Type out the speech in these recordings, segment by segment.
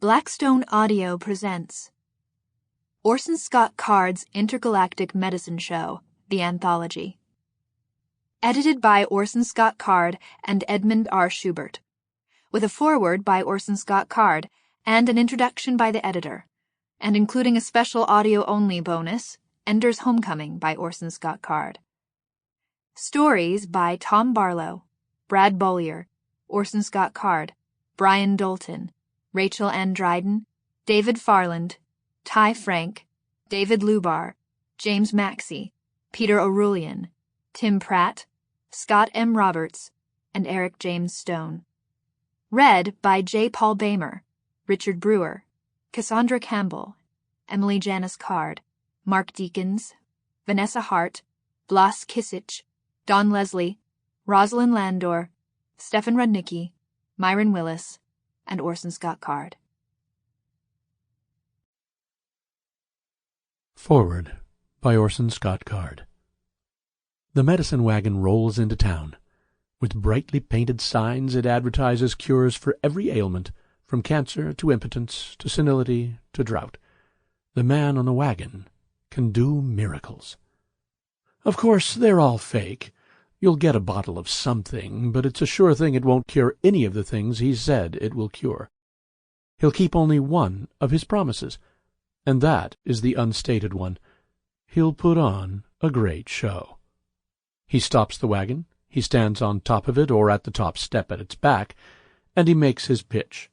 Blackstone Audio presents Orson Scott Card's Intergalactic Medicine Show, the Anthology. Edited by Orson Scott Card and Edmund R. Schubert, with a foreword by Orson Scott Card and an introduction by the editor, and including a special audio-only bonus, Ender's Homecoming by Orson Scott Card. Stories by Tom Barlow, Brad Beaulieu, Orson Scott Card, Brian Dalton, Rachel Ann Dryden, David Farland, Ty Frank, David Lubar, James Maxey, Peter O'Rulian, Tim Pratt, Scott M. Roberts, and Eric James Stone. Read by J. Paul Boehmer, Richard Brewer, Cassandra Campbell, Emily Janice Card, Mark Deakins, Vanessa Hart, Blas Kisic, Don Leslie, Rosalyn Landor, Stefan Rudnicki, Mirron Willis, and Orson Scott Card. Foreword by Orson Scott Card. The medicine wagon rolls into town. With brightly painted signs it advertises cures for every ailment, from cancer to impotence to senility to drought. The man on the wagon can do miracles. Of course, they're all fake. You'll get a bottle of something, but it's a sure thing it won't cure any of the things he said it will cure. He'll keep only one of his promises, and that is the unstated one. He'll put on a great show. He stops the wagon, he stands on top of it or at the top step at its back, and he makes his pitch.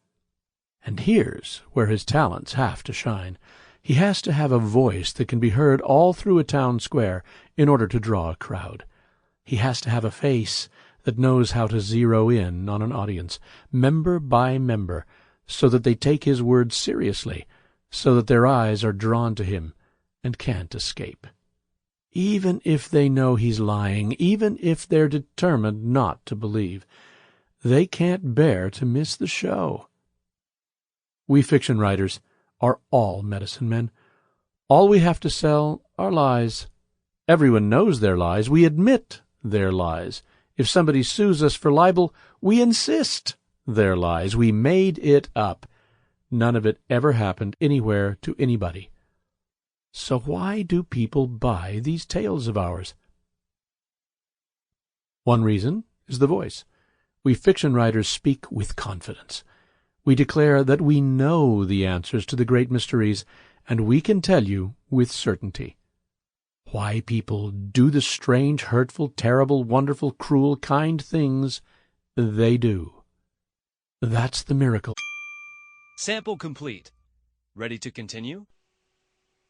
And here's where his talents have to shine. He has to have a voice that can be heard all through a town square in order to draw a crowd. He has to have a face that knows how to zero in on an audience, member by member, so that they take his words seriously, so that their eyes are drawn to him and can't escape. Even if they know he's lying, even if they're determined not to believe, they can't bear to miss the show. We fiction writers are all medicine men. All we have to sell are lies. Everyone knows they're lies. We admit they're lies. If somebody sues us for libel, we insist they're lies. We made it up. None of it ever happened anywhere to anybody. So why do people buy these tales of ours? One reason is the voice. We fiction writers speak with confidence. We declare that we know the answers to the great mysteries, and we can tell you with certainty. Why people do the strange, hurtful, terrible, wonderful, cruel, kind things they do. That's the miracle. Sample complete. Ready to continue?